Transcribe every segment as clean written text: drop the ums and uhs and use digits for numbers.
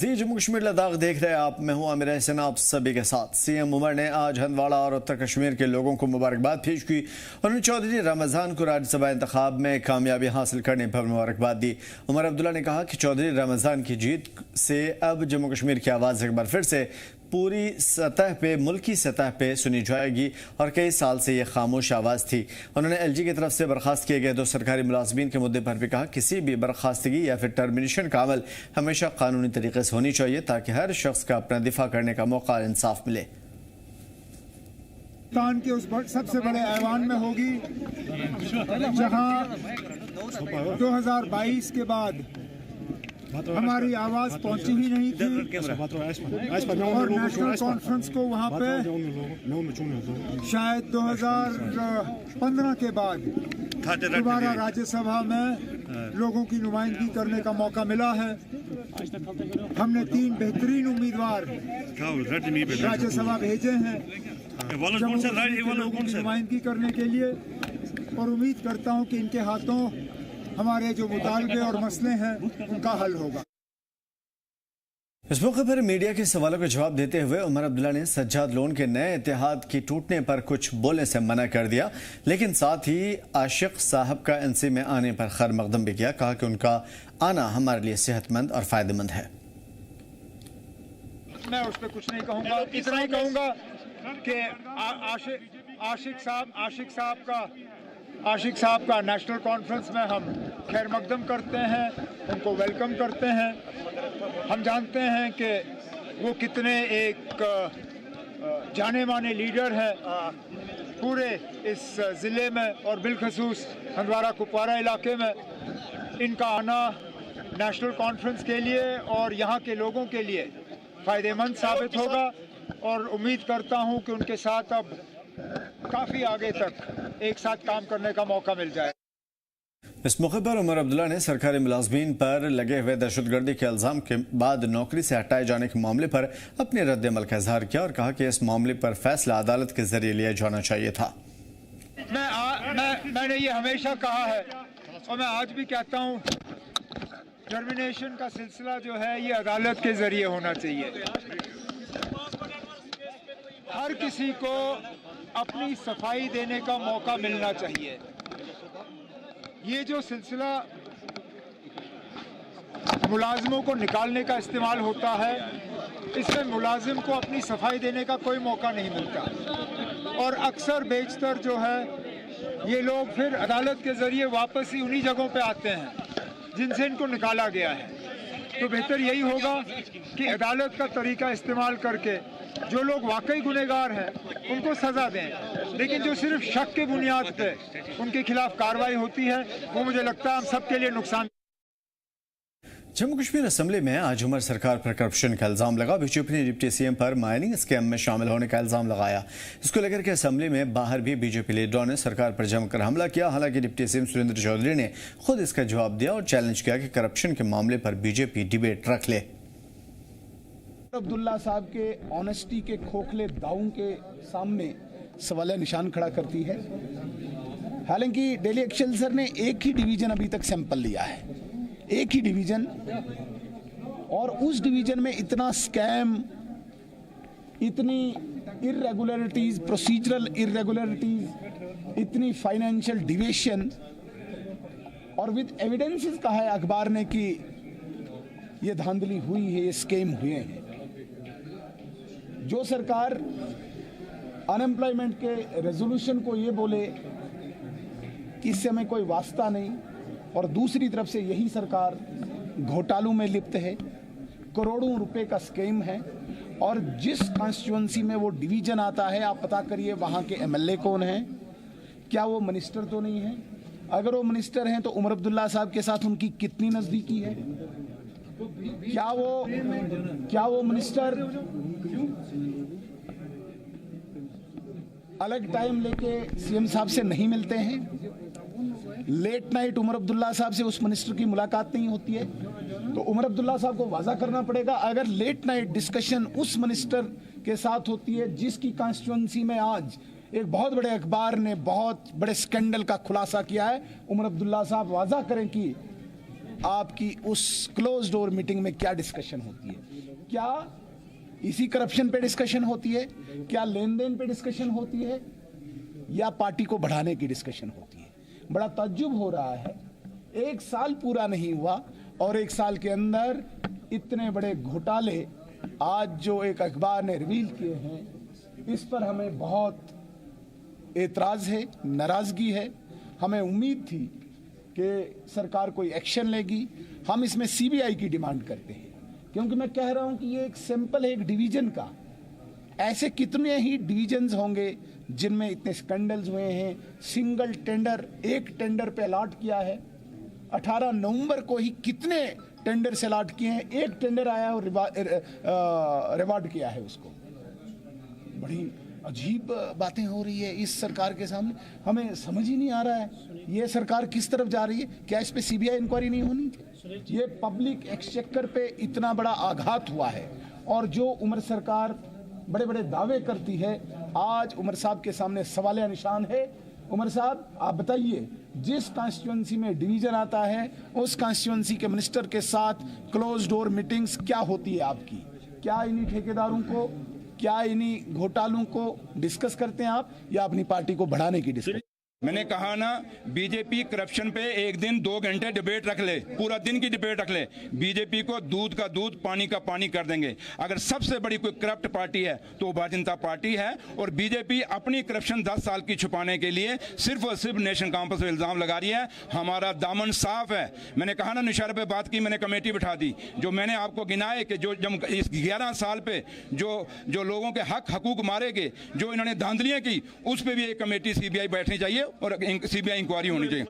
जी जम्मू कश्मीर लद्दाख देख रहे हैं आप। मैं हूं आमिर हसन आप सभी के साथ। सीएम उमर ने आज हंदवाड़ा और उत्तर कश्मीर के लोगों को मुबारकबाद पेश की। उन्होंने चौधरी रमजान को राज्यसभा इंतखाब में कामयाबी हासिल करने पर मुबारकबाद दी। उमर अब्दुल्ला ने कहा कि चौधरी रमजान की जीत से अब जम्मू कश्मीर की आवाज़ एक बार फिर से पूरी सतह पे, मुल्की सतह पे सुनी जाएगी और कई साल से ये खामोश आवाज़ थी। उन्होंने एलजी की तरफ से बर्खास्त किए गए 2 सरकारी मुलाजमीन के मुद्दे पर भी कहा किसी भी बर्खास्तगी या फिर टर्मिनेशन का अमल हमेशा कानूनी तरीके से होनी चाहिए ताकि हर शख्स का अपना दिफा करने का मौका और इंसाफ मिले। पाकिस्तान के उस सबसे बड़े ऐवान में होगी जहां 2022 के बाद हमारी आवाज पहुंची ही नहीं थी और नेशनल कॉन्फ्रेंस को वहां पे शायद 2015 के बाद दोबारा राज्यसभा में लोगों की नुमाइंदगी करने का मौका मिला है। हमने 3 बेहतरीन उम्मीदवार राज्यसभा भेजे हैं लोगों की नुमाइंदगी करने के लिए और उम्मीद करता हूं कि इनके हाथों हमारे जो मुतालबे और मसले हैं उनका हल होगा। इस मौके पर मीडिया के सवालों का जवाब देते हुए उमर अब्दुल्ला ने सज्जाद लोन के नए इत्तेहाद की टूटने पर कुछ बोलने से मना कर दिया, लेकिन साथ ही आशिक साहब का एनसी में आने पर खैर मकदम भी किया। कहा कि उनका आना हमारे लिए सेहतमंद और फायदेमंद है। मैं उस पर कुछ नहीं कहूँगा, इतना ही कहूँगा कि आशिक साहब का नेशनल कॉन्फ्रेंस में हम खैर मकदम करते हैं, उनको वेलकम करते हैं। हम जानते हैं कि वो कितने एक जाने माने लीडर हैं पूरे इस ज़िले में और बिलखसूस हंदवाड़ा कुपवारा इलाके में। इनका आना नेशनल कॉन्फ्रेंस के लिए और यहाँ के लोगों के लिए फ़ायदेमंद साबित होगा और उम्मीद करता हूँ कि उनके साथ अब काफ़ी आगे तक एक साथ काम करने का मौका मिल जाए। इस मौके पर उमर अब्दुल्ला ने सरकारी मुलाजमीन पर लगे हुए दहशतगर्दी के इल्जाम के बाद नौकरी से हटाए जाने के मामले पर अपने रद्द-ए-अमल का इजहार किया और कहा कि इस मामले पर फैसला अदालत के जरिए लिया जाना चाहिए था। मैंने ये हमेशा कहा है और मैं आज भी कहता हूँ, टर्मिनेशन का सिलसिला जो है ये अदालत के जरिए होना चाहिए। हर किसी को अपनी सफाई देने का मौका मिलना चाहिए। ये जो सिलसिला मुलाजिमों को निकालने का इस्तेमाल होता है, इसमें मुलाजिम को अपनी सफाई देने का कोई मौका नहीं मिलता और अक्सर बेशतर जो है ये लोग फिर अदालत के ज़रिए वापस ही उन्हीं जगहों पे आते हैं जिनसे इनको निकाला गया है। तो बेहतर यही होगा कि अदालत का तरीका इस्तेमाल करके जो लोग वाकई गुनहगार हैं उनको सज़ा दें, लेकिन जो सिर्फ शक के बुनियाद पे उनके खिलाफ कार्रवाई होती है वो मुझे लगता है हम सबके लिए नुकसान। जम्मू कश्मीर असेंबली में आज उमर सरकार पर करप्शन का इल्जाम लगा। बीजेपी ने डिप्टी सीएम पर माइनिंग स्कैम में शामिल होने का इल्जाम लगाया। इसको लेकर के असेंबली में बाहर भी बीजेपी लीडरों ने सरकार पर जमकर हमला किया। हालांकि डिप्टी सीएम सुरेंद्र चौधरी ने खुद इसका जवाब दिया और चैलेंज किया कि करप्शन के मामले पर बीजेपी डिबेट रख ले। अब्दुल्ला साहब के ऑनेस्टी के खोखले दावों के सामने सवाल निशान खड़ा करती है। हालांकि डेली एक्सेलसियर ने एक ही डिवीजन अभी तक सैंपल लिया है, एक ही डिवीजन, और उस डिवीजन में इतना स्कैम, इतनी इरेगुलरिटीज, प्रोसीजरल इरेगुलरिटीज, इतनी फाइनेंशियल डिविएशन और विद एविडेंसेस कहा है अखबार ने कि ये धांधली हुई है, ये स्कैम हुए हैं। जो सरकार अनएम्प्लॉयमेंट के रेजोल्यूशन को ये बोले कि इससे हमें कोई वास्ता नहीं, और दूसरी तरफ से यही सरकार घोटालों में लिप्त है, करोड़ों रुपए का स्कीम है, और जिस कॉन्स्टिट्यूएंसी में वो डिवीजन आता है आप पता करिए वहाँ के एमएलए कौन हैं, क्या वो मिनिस्टर तो नहीं है? अगर वो मिनिस्टर हैं तो उमर अब्दुल्ला साहब के साथ उनकी कितनी नज़दीकी है? क्या वो मिनिस्टर अलग टाइम लेके सीएम साहब से नहीं मिलते हैं? लेट नाइट उमर अब्दुल्ला साहब से उस मिनिस्टर की मुलाकात नहीं होती है? तो उमर अब्दुल्ला साहब को वाजा करना पड़ेगा, अगर लेट नाइट डिस्कशन उस मिनिस्टर के साथ होती है जिसकी कॉन्स्टिट्यूएंसी में आज एक बहुत बड़े अखबार ने बहुत बड़े स्कैंडल का खुलासा किया है, उमर अब्दुल्ला साहब वाजा करें कि आपकी उस क्लोज डोर मीटिंग में क्या डिस्कशन होती है। क्या इसी करप्शन पे डिस्कशन होती है? क्या लेन देन पे डिस्कशन होती है? या पार्टी को बढ़ाने की डिस्कशन होती है? बड़ा ताज्जुब हो रहा है, 1 साल पूरा नहीं हुआ और 1 साल के अंदर इतने बड़े घोटाले आज जो एक अखबार ने रिवील किए हैं, इस पर हमें बहुत एतराज है, नाराजगी है। हमें उम्मीद थी कि सरकार कोई एक्शन लेगी। हम इसमें सीबीआई की डिमांड करते हैं, क्योंकि मैं कह रहा हूं कि ये एक सैंपल है एक डिवीजन का। ऐसे कितने ही डिवीजन्स होंगे जिनमें इतने स्कैंडल्स हुए हैं। सिंगल टेंडर, एक टेंडर पे अलॉट किया है, 18 नवंबर को ही कितने टेंडर से अलॉट किए हैं, एक टेंडर आया और रिवार्ड किया है उसको। बड़ी अजीब बातें हो रही है इस सरकार के सामने, हमें समझ ही नहीं आ रहा है ये सरकार किस तरफ जा रही है। क्या इस पे सीबीआई इंक्वायरी नहीं होनी? ये पब्लिक एक्सचेकर पे इतना बड़ा आघात हुआ है और जो उमर सरकार बड़े बड़े दावे करती है, आज उमर साहब के सामने सवालिया निशान है। उमर साहब, आप बताइए, जिस कॉन्स्टिट्यूएंसी में डिवीजन आता है उस कॉन्स्टिट्यूएंसी के मिनिस्टर के साथ क्लोज डोर मीटिंग्स क्या होती है आपकी? क्या इन्हीं ठेकेदारों को, क्या इन्हीं घोटालों को डिस्कस करते हैं आप, या अपनी पार्टी को बढ़ाने की डिस्कस? मैंने कहा ना, बीजेपी करप्शन पे एक दिन 2 घंटे डिबेट रख ले, पूरा दिन की डिबेट रख ले, बीजेपी को दूध का दूध पानी का पानी कर देंगे। अगर सबसे बड़ी कोई करप्ट पार्टी है तो वो भारतीय जनता पार्टी है। और बीजेपी अपनी करप्शन 10 साल की छुपाने के लिए सिर्फ और सिर्फ नेशन कॉन्फ्रेंस में इल्जाम लगा रही है। हमारा दामन साफ है। मैंने कहा ना, निशारे पे बात की, मैंने कमेटी बिठा दी। जो मैंने आपको गिनाए कि जो जब इस 11 साल पे जो लोगों के हकूक मारे गए, जो इन्होंने धांधलियां की, उस पर भी एक कमेटी सीबीआई बैठनी चाहिए और सीबीआई इंक्वायरी होनी चाहिए।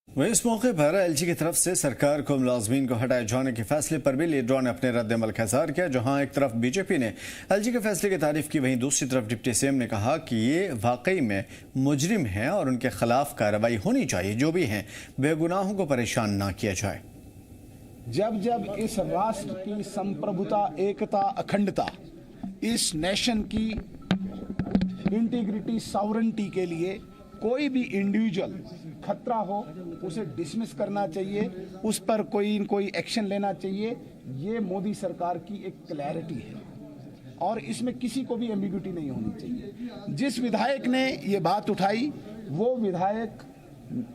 वहीं इस मौके पर एलजी की तरफ से सरकार को मुलाजमीन को हटाए जाने के फैसले पर भी लीडरों ने अपने रद्द-ए-अमल का इज़हार किया। जहां एक तरफ बीजेपी ने एलजी के फैसले की तारीफ की, वहीं दूसरी तरफ डिप्टी सीएम ने कहा कि ये वाकई में मुजरिम हैं और उनके खिलाफ कार्रवाई होनी चाहिए। जो भी हैं बेगुनाहों को परेशान ना किया जाए। जब जब इस राष्ट्र की संप्रभुता, एकता, अखंडता, इस नेशन की इंटीग्रिटी, सॉवरेंटी के लिए कोई भी इंडिविजुअल खतरा हो, उसे डिसमिस करना चाहिए, उस पर कोई एक्शन लेना चाहिए। ये मोदी सरकार की एक क्लैरिटी है और इसमें किसी को भी एम्बिग्यूटी नहीं होनी चाहिए। जिस विधायक ने ये बात उठाई, वो विधायक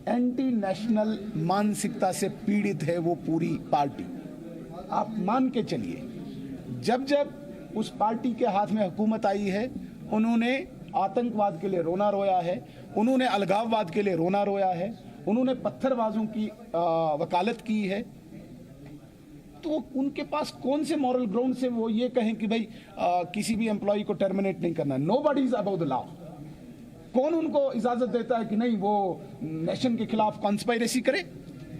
एंटी नेशनल मानसिकता से पीड़ित है, वो पूरी पार्टी। आप मान के चलिए, जब जब उस पार्टी के हाथ में हुकूमत आई है, उन्होंने आतंकवाद के लिए रोना रोया है, उन्होंने अलगाववाद के लिए रोना रोया है, उन्होंने पत्थरबाजों की वकालत की है। तो उनके पास कौन से मॉरल ग्राउंड से वो ये कहें कि भाई किसी भी एम्प्लॉय को टर्मिनेट नहीं करना? Nobody is above the law. कौन उनको इजाजत देता है कि नहीं वो नेशन के खिलाफ कॉन्स्पायरेसी करे?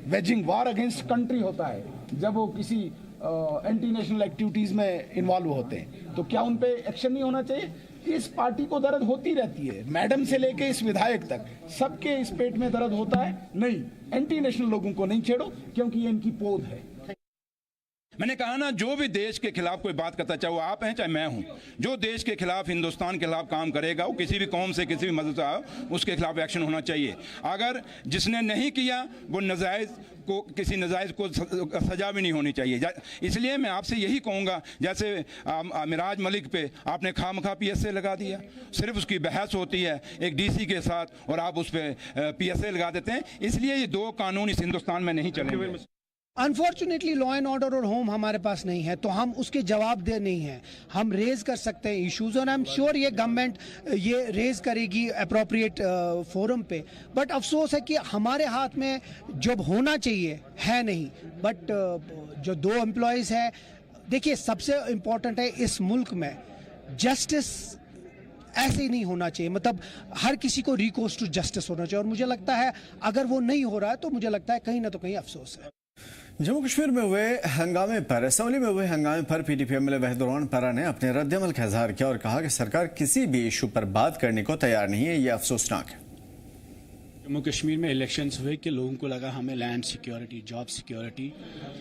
वेजिंग वॉर अगेंस्ट कंट्री होता है जब वो किसी एंटी नेशनल एक्टिविटीज में इन्वॉल्व होते हैं। तो क्या उन पे एक्शन नहीं होना चाहिए? इस पार्टी को दर्द होती रहती है, मैडम से लेके इस विधायक तक सबके इस पेट में दर्द होता है। नहीं, एंटी नेशनल लोगों को नहीं छेड़ो, क्योंकि ये इनकी पोद है। मैंने कहा ना, जो भी देश के खिलाफ कोई बात करता, चाहे वो आप हैं चाहे मैं हूं, जो देश के खिलाफ, हिंदुस्तान के खिलाफ काम करेगा, वो किसी भी कौम से, किसी भी मजहब से आए, उसके खिलाफ एक्शन होना चाहिए। अगर जिसने नहीं किया, वो नजायज को, किसी नजायज को सजा भी नहीं होनी चाहिए। इसलिए मैं आपसे यही कहूँगा, जैसे मिराज मलिक पे आपने खामखा PSA लगा दिया, सिर्फ उसकी बहस होती है एक DC के साथ और आप उस पर PSA लगा देते हैं। इसलिए ये 2 कानून इस हिंदुस्तान में नहीं चलेंगे। अनफॉर्चुनेटली लॉ एंड ऑर्डर और होम हमारे पास नहीं है, तो हम उसके जवाब दे नहीं हैं। हम रेज कर सकते हैं इश्यूज और आई एम श्योर ये गवर्नमेंट ये रेज करेगी अप्रोप्रिएट फोरम पे। बट अफसोस है कि हमारे हाथ में जब होना चाहिए है नहीं। बट जो 2 एम्प्लॉयज़ है, देखिए सबसे इम्पोर्टेंट है इस मुल्क में जस्टिस ऐसे ही नहीं होना चाहिए। मतलब हर किसी को रिकोर्स टू जस्टिस होना चाहिए और मुझे लगता है अगर वो नहीं हो रहा है तो मुझे लगता है कहीं ना तो कहीं अफसोस है। जम्मू कश्मीर में हुए हंगामे पर, असम्बली में हुए हंगामे पर PDP MLA वहीदुर्रहमान परा ने अपने रद्द-ए-अमल का इज़हार किया और कहा कि सरकार किसी भी इशू पर बात करने को तैयार नहीं है। ये अफसोसनाक है। जम्मू कश्मीर में इलेक्शंस हुए कि लोगों को लगा हमें लैंड सिक्योरिटी, जॉब सिक्योरिटी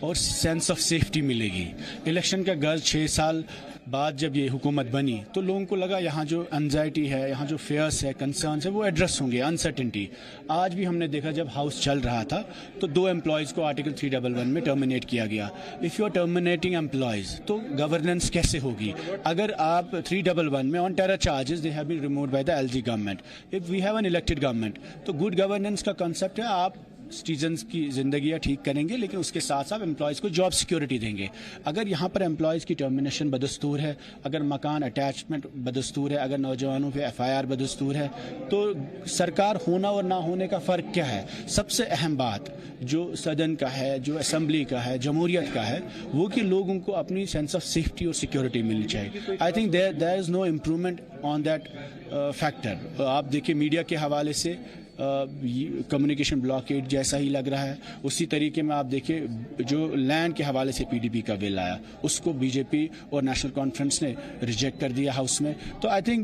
और सेंस ऑफ सेफ्टी मिलेगी। इलेक्शन का गर्ज 6 साल बाद जब ये हुकूमत बनी तो लोगों को लगा यहाँ जो एनजाइटी है, यहाँ जो फेयर्स है, कंसर्न्स है, वो एड्रेस होंगे, अनसर्टिनिटी। आज भी हमने देखा जब हाउस चल रहा था तो 2 एम्प्लॉयज़ को आर्टिकल 311 में टर्मिनेट किया गया। If you are terminating employees तो गवर्नेंस कैसे होगी? अगर आप 311 में on terror charges they have been removed by the LG government. If we have an elected government तो गुड गवर्नेंस का कॉन्सेप्ट है, आप सिटीजन्स की ज़िंदगियाँ ठीक करेंगे लेकिन उसके साथ साथ एम्प्लॉयज़ को जॉब सिक्योरिटी देंगे। अगर यहाँ पर एम्प्लॉयज़ की टर्मिनेशन बदस्तूर है, अगर मकान अटैचमेंट बदस्तूर है, अगर नौजवानों पे FIR बदस्तूर है, तो सरकार होना और ना होने का फ़र्क क्या है? सबसे अहम बात जो सदन का है, जो असम्बली का है, जमहूरियत का है, वो कि लोगों को अपनी सेंस ऑफ सेफ्टी और सिक्योरिटी मिलनी चाहिए। I think there is no improvement on that factor. आप देखिए मीडिया के हवाले से कम्युनिकेशन ब्लॉकेज जैसा ही लग रहा है। उसी तरीके में आप देखिए जो लैंड के हवाले से PDP का बिल आया उसको BJP और नेशनल कॉन्फ्रेंस ने रिजेक्ट कर दिया हाउस में। तो आई थिंक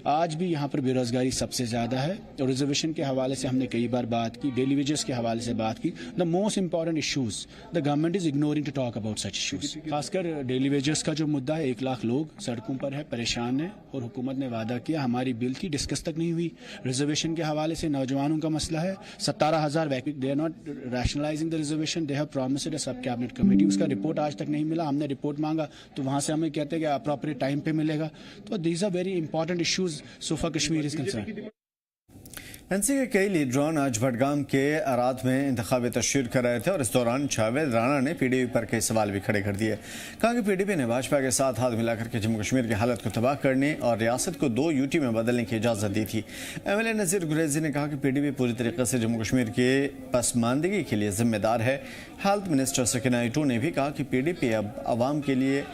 आज भी यहाँ पर बेरोजगारी सबसे ज़्यादा है। और रिजर्वेशन के हवाले से हमने कई बार बात की, डेली वेजेस के हवाले से बात की। The most important issues the government is ignoring to talk about such issues. खासकर डेली वेजेस का जो मुद्दा है, 1 लाख लोग सड़कों पर है, परेशान है, और हुकूमत ने वादा किया, हमारी बिल की डिस्कस तक नहीं हुई। रिजर्वेशन के हवाले से नौजवानों का मसला है, 17,000 vacancy, they are not rationalizing the reservation, they have promised a sub cabinet committee, उसका रिपोर्ट आज तक नहीं मिला। हमने रिपोर्ट मांगा तो वहाँ से हमें कहते हैं कि अप्रॉप्रिएट टाइम पे मिलेगा। तो these are very important issues so far Kashmir is concerned. NC के कई लीडरान आज भटगाम के अरात में इंतखाबी तशरीर कर रहे थे और इस दौरान जावेद राणा ने PDP पर कई सवाल भी खड़े कर दिए। कहा कि PDP ने भाजपा के साथ हाथ मिलाकर के जम्मू कश्मीर की हालत को तबाह करने और रियासत को 2 UT में बदलने की इजाज़त दी थी। MLA नज़ीर गुरैजी ने कहा कि PDP पूरी तरीके से जम्मू कश्मीर के पसमानदगी के लिए जिम्मेदार है। हेल्थ मिनिस्टर सकीना इटू ने भी कहा कि PDP अब आवाम के लिए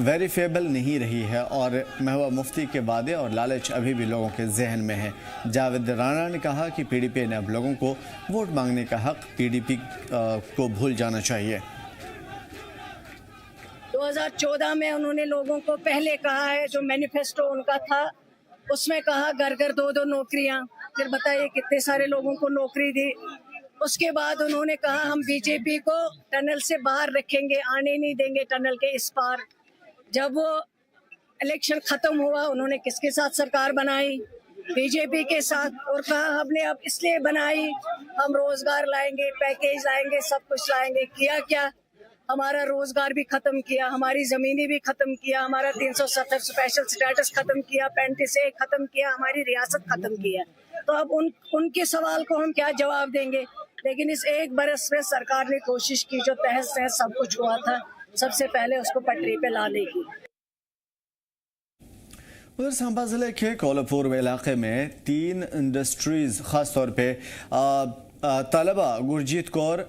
वेरीफेबल नहीं रही है और महबूबा मुफ्ती के वादे और लालच अभी भी लोगों के जहन में है। जावेद राणा ने कहा कि PDP ने अब लोगों को वोट मांगने का हक PDP को भूल जाना चाहिए। 2014 में उन्होंने लोगों को पहले कहा है, जो मैनिफेस्टो उनका था उसमें कहा घर घर 2-2 नौकरियां। फिर बताइए कितने सारे लोगों को नौकरी दी। उसके बाद उन्होंने कहा हम BJP को टनल से बाहर रखेंगे, आने नहीं देंगे टनल के इस पार। जब वो इलेक्शन खत्म हुआ उन्होंने किसके साथ सरकार बनाई? BJP के साथ। और कहा हमने अब इसलिए बनाई, हम रोजगार लाएंगे, पैकेज लाएंगे, सब कुछ लाएंगे। किया क्या? हमारा रोजगार भी खत्म किया, हमारी जमीनें भी खत्म किया, हमारा 370 स्पेशल स्टेटस खत्म किया, 35A खत्म किया, हमारी रियासत खत्म किया। तो अब उनके सवाल को हम क्या जवाब देंगे? लेकिन इस 1 बरस में सरकार ने कोशिश की, जो तहस नहस सब कुछ हुआ था सबसे पहले उसको पटरी पे लाने की। उधर सांबा जिले के कोलापुर इलाके में 3 इंडस्ट्रीज खासतौर पे तलबा गुरजीत कौर,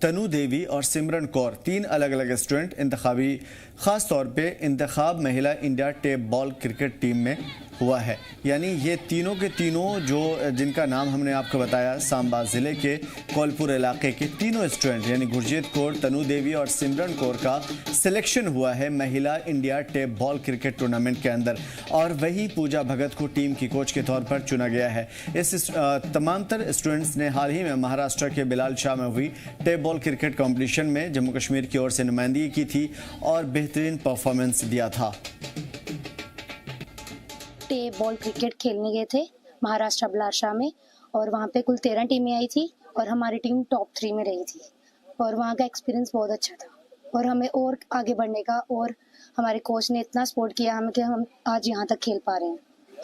तनु देवी और सिमरन कौर, 3 अलग अलग स्टूडेंट इंतखाबी खास तौर पे इंतखाब महिला India tape ball cricket team में हुआ है। यानी ये तीनों के तीनों जो जिनका नाम हमने आपको बताया, सांबा ज़िले के कोलपुर इलाके के तीनों स्टूडेंट यानी गुरजीत कौर, तनु देवी और सिमरन कौर का सिलेक्शन हुआ है महिला India tape ball cricket tournament के अंदर और वही पूजा भगत को टीम की कोच के तौर पर चुना गया है। इस तमाम तर स्टूडेंट्स ने हाल ही में महाराष्ट्र के बिलाल शाह में हुई टेप बॉल क्रिकेट कॉम्पिटिशन में जम्मू कश्मीर की ओर से नुमाइंदगी की थी और बेहतरीन परफॉर्मेंस दिया था। टेप बॉल क्रिकेट खेलने गए थे महाराष्ट्र बिलाल शाह में और वहाँ पे कुल 13 टीमें आई थी और हमारी टीम टॉप 3 में रही थी और वहाँ का एक्सपीरियंस बहुत अच्छा था और हमें और आगे बढ़ने का और हमारे कोच ने इतना सपोर्ट किया हमें कि हम आज यहाँ तक खेल पा रहे हैं।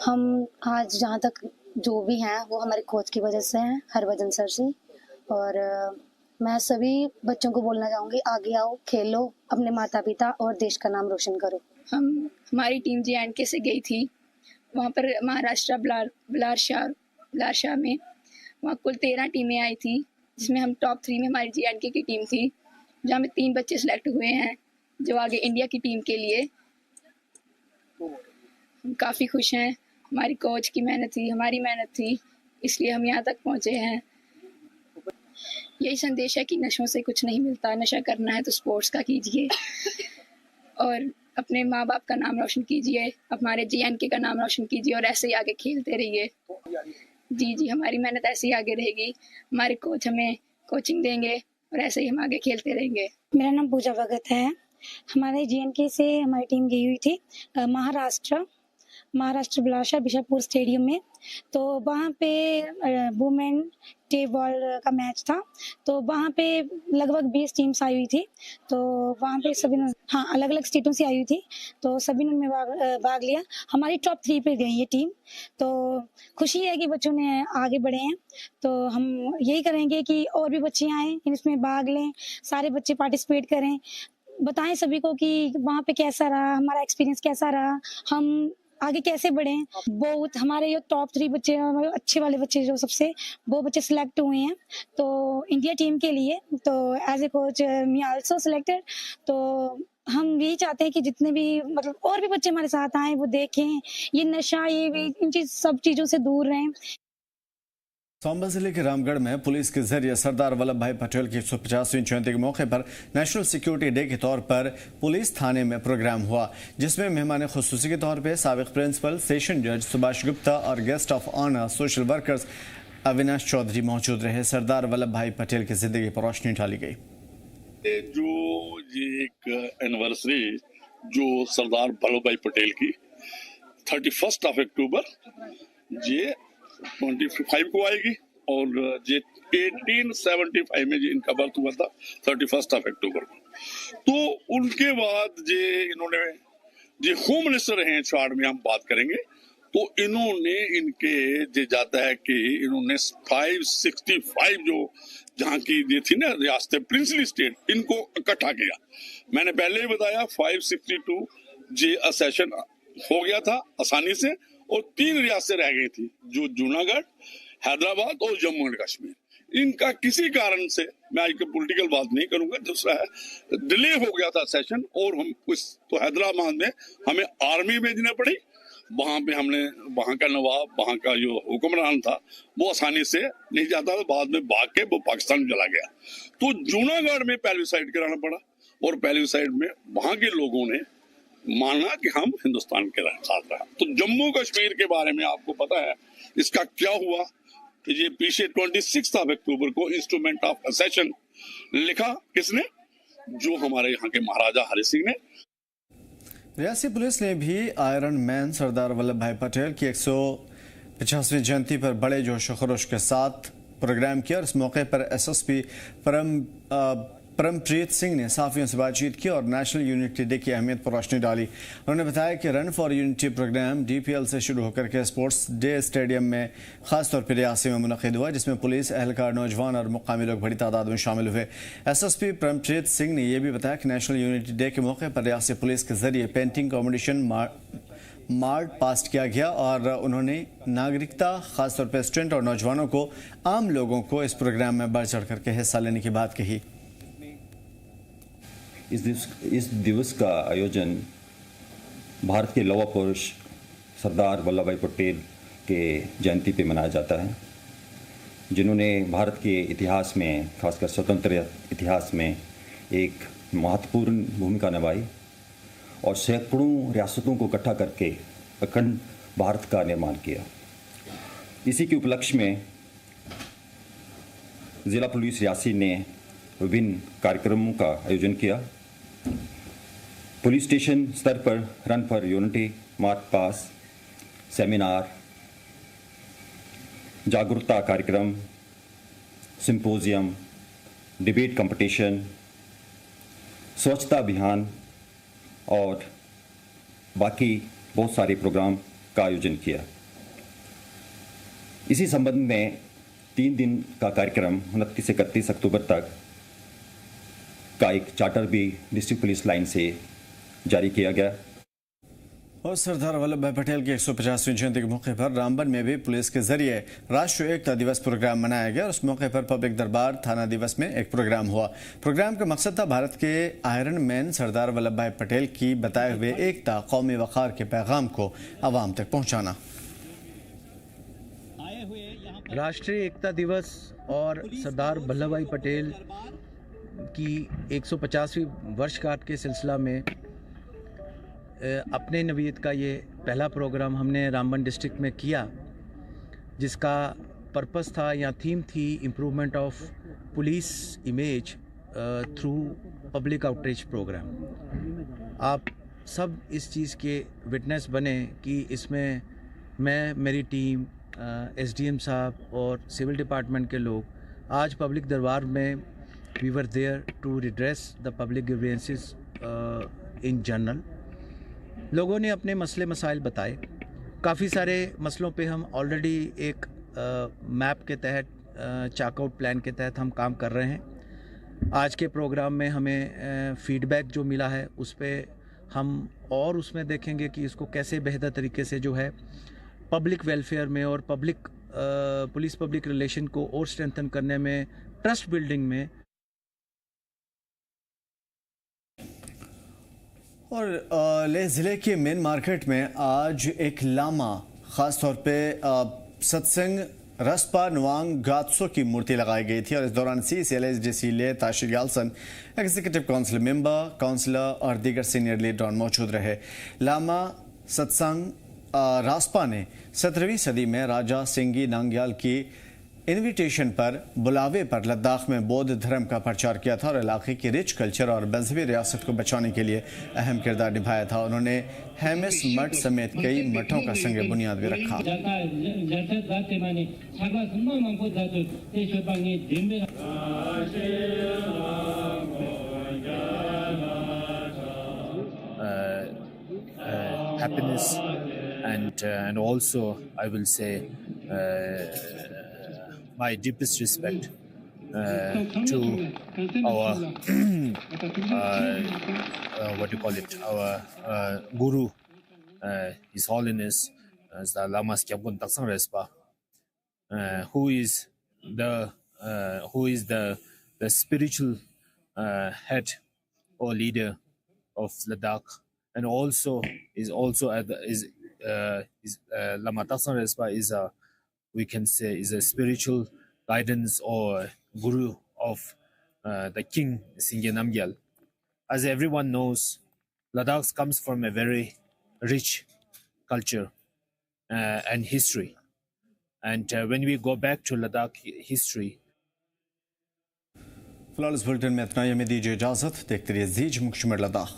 हम आज जहाँ तक जो भी हैं वो हमारे कोच की वजह से हैं, हरभजन सर से। और मैं सभी बच्चों को बोलना चाहूँगी, आगे आओ, खेलो, अपने माता पिता और देश का नाम रोशन करो। हमारी टीम JNK से गई थी वहाँ पर महाराष्ट्र बिलाल शाह में। वहाँ कुल 13 टीमें आई थी जिसमें हम टॉप 3 में हमारी JNK की टीम थी, जहाँ में 3 बच्चे सिलेक्ट हुए हैं जो आगे इंडिया की टीम के लिए। हम काफ़ी खुश हैं, हमारी कोच की मेहनत थी, हमारी मेहनत थी, इसलिए हम यहाँ तक पहुँचे हैं। यही संदेश है कि नशों से कुछ नहीं मिलता, नशा करना है तो स्पोर्ट्स का कीजिए और अपने माँ बाप का नाम रोशन कीजिए, हमारे JNK का नाम रोशन कीजिए और ऐसे ही आगे खेलते रहिए। जी हमारी मेहनत ऐसे ही आगे रहेगी, हमारे कोच हमें कोचिंग देंगे और ऐसे ही हम आगे खेलते रहेंगे। मेरा नाम पूजा भगत है हमारे JNK से हमारी टीम गई हुई थी महाराष्ट्र बिलाशा बिशापुर स्टेडियम में। तो वहाँ पे वुमेन टेबल का मैच था, तो वहाँ पे लगभग 20 टीम्स आई हुई थी। तो वहाँ पे सभी ने अलग अलग स्टेटों से आई हुई थी, तो सभी ने भाग लिया। हमारी टॉप 3 पे गई ये टीम, तो खुशी है कि बच्चों ने आगे बढ़े हैं। तो हम यही करेंगे कि और भी बच्चे आएँ, इसमें भाग लें, सारे बच्चे पार्टिसिपेट करें, बताएं सभी को कि वहाँ पे कैसा रहा, हमारा एक्सपीरियंस कैसा रहा, हम आगे कैसे बढ़ें। बहुत हमारे ये टॉप 3 बच्चे, अच्छे वाले बच्चे जो सबसे, वो बच्चे सिलेक्ट हुए हैं तो इंडिया टीम के लिए। तो as a coach me also selected. तो हम यही चाहते हैं कि जितने भी मतलब और भी बच्चे हमारे साथ आए, वो देखें ये नशा, ये इन सब चीज़ों से दूर रहें। सांबा जिले के रामगढ़ में पुलिस के जरिए सरदार वल्लभ भाई पटेल की 150वीं जयंती के मौके पर नेशनल सिक्योरिटी डे के तौर पर पुलिस थाने में प्रोग्राम हुआ, जिसमें मेहमान खुसूसी के तौर पर साबिक प्रिंसिपल, सेशन जज सुभाष गुप्ता और guest of honour social workers Avinash Chaudhary मौजूद रहे। सरदार वल्लभ भाई पटेल की जिंदगी पर रोशनी डाली गई। जो ये एक एनिवर्सरी जो सरदार वल्लभ भाई पटेल की 31 अक्टूबर ये 25 को आएगी, और ये 1875 में जो इनका बर्थ हुआ था 31 अक्टूबर को। तो उनके बाद जे इन्होंने जो होम मिनिस्टर रहे हैं, चार्ट में हम बात करेंगे, तो इन्होंने इनके जो जाता है कि इन्होंने 565 जो जहाँ की ये थी ना रियासतें, प्रिंसली स्टेट, इनको इकट्ठा किया। मैंने पहले ही बताया 562 जे असेशन हो गया था आसानी से, और 3 रियासतें रह गई थी, जो जूनागढ़, हैदराबाद और जम्मू एंड कश्मीर। इनका किसी कारण से, मैं आज पॉलिटिकल बात नहीं करूंगा, दूसरा है डिले हो गया था सेशन, और हम कुछ तो हैदराबाद में हमें आर्मी भेजनी पड़ी। वहां पे हमने वहां का नवाब, वहां का जो हुक्मरान था, वो आसानी से नहीं जाता था, बाद में भाग के वो पाकिस्तान चला गया। तो जूनागढ़ में पेलिसाइड कराना पड़ा, और पेलिसाइड में वहां के लोगों ने माना कि हम हिंदुस्तान के साथ रहा। तो जम्मू कश्मीर के बारे में आपको पता है इसका क्या हुआ कि ये पीछे 26 अक्टूबर को इंस्ट्रूमेंट ऑफ असेशन लिखा किसने, जो हमारे यहाँ के महाराजा हरि सिंह ने। रियासी पुलिस ने भी आयरन मैन सरदार वल्लभ भाई पटेल की 150वीं जयंती पर बड़े जोश खरोश के साथ प्रोग्राम किया, और इस मौके पर SSP परमप्रीत सिंह ने साफियों से बातचीत की और नेशनल यूनिटी डे की अहमियत पर रोशनी डाली। उन्होंने बताया कि run for unity programme DPL से शुरू होकर के स्पोर्ट्स डे स्टेडियम में खासतौर पर रियासी में मुनक़िद हुआ, जिसमें पुलिस, एहलकार, नौजवान और मुकामी लोग बड़ी तादाद में शामिल हुए। SSP परमप्रीत सिंह ने यह भी बताया कि नेशनल यूनिटी डे के मौके पर रियासी पुलिस के जरिए पेंटिंग कॉम्पिटिशन मार्ट पास किया गया, और उन्होंने नागरिकता, खासतौर पर स्टूडेंट और नौजवानों को, आम लोगों को इस प्रोग्राम में बढ़ चढ़ करके हिस्सा लेने की बात कही। इस दिवस का आयोजन भारत के लौह पुरुष सरदार वल्लभ भाई पटेल के जयंती पे मनाया जाता है, जिन्होंने भारत के इतिहास में, खासकर स्वतंत्र इतिहास में एक महत्वपूर्ण भूमिका निभाई और सैकड़ों रियासतों को इकट्ठा करके अखंड भारत का निर्माण किया। इसी के उपलक्ष्य में ज़िला पुलिस रियासी ने विभिन्न कार्यक्रमों का आयोजन किया। पुलिस स्टेशन स्तर पर run for unity, March pass, seminar, जागरूकता कार्यक्रम, सिंपोजियम, डिबेट कंपटीशन, स्वच्छता अभियान और बाकी बहुत सारे प्रोग्राम का आयोजन किया। इसी संबंध में 3 दिन का कार्यक्रम 29 से 31 अक्टूबर तक का एक चार्टर भी डिस्ट्रिक्ट पुलिस लाइन से जारी किया गया। और सरदार वल्लभ भाई पटेल की 150वीं जयंती के मौके पर रामबन में भी पुलिस के जरिए राष्ट्रीय एकता दिवस प्रोग्राम मनाया गया, और उस मौके पर पब्लिक दरबार थाना दिवस में एक प्रोग्राम हुआ। प्रोग्राम का मकसद था भारत के आयरन मैन सरदार वल्लभ भाई पटेल की बताए हुए एकता, कौमी वक़ार के पैगाम को आवाम तक पहुँचाना। राष्ट्रीय एकता दिवस और सरदार वल्लभ भाई पटेल की 150वीं वर्षगांठ के सिलसिला में अपने नवीयत का ये पहला प्रोग्राम हमने रामबन डिस्ट्रिक्ट में किया, जिसका पर्पस था या थीम थी improvement of police image through public outreach programme. आप सब इस चीज़ के विटनेस बने कि इसमें मैं, मेरी टीम, एसडीएम साहब और सिविल डिपार्टमेंट के लोग आज पब्लिक दरबार में we were there to redress the public grievances in general. लोगों ने अपने मसले मसाइल बताए। काफ़ी सारे मसलों पे हम ऑलरेडी एक मैप के तहत, चाकआउट प्लान के तहत हम काम कर रहे हैं। आज के प्रोग्राम में हमें फीडबैक जो मिला है उस पर हम और उसमें देखेंगे कि इसको कैसे बेहतर तरीके से जो है पब्लिक वेलफेयर में और पुलिस पब्लिक रिलेशन को और स्ट्रेंथन करने में, ट्रस्ट बिल्डिंग में। और लेह ज़िले के मेन मार्केट में आज एक लामा, ख़ास तौर पे सत्संग रसपा नवांग गात्सो की मूर्ति लगाई गई थी और इस दौरान CCLSDC ले ताशिर यालसन, एग्जीक्यूटिव काउंसिल मेंबर, काउंसलर और दीगर सीनियर लीडर मौजूद रहे। लामा सत्संग रासपा ने 17वीं सदी में राजा सिंगी नांग्याल की इनविटेशन पर बुलावे पर लद्दाख में बौद्ध धर्म का प्रचार किया था और इलाके की रिच कल्चर और मजहबी रियासत को बचाने के लिए अहम किरदार निभाया था। उन्होंने हेमिस मठ समेत कई मठों का संग बुनियाद भी रखा। Happiness and also I will say my deepest respect to our what do you call it, our guru, His Holiness the Lama Skyabgun Taksang Respa, who is the spiritual head or leader of Ladakh, and also Lama Taksang Respa is a, we can say, is a spiritual guidance or guru of the king Singye Namgyal. As everyone knows, Ladakh comes from a very rich culture and history, and when we go back to Ladakh history, फिलहाल इस bulletin में इतना ही। हमें दीजिए इजाजत। देखते रहिए ज़ी जम्मू कश्मीर लद्दाख।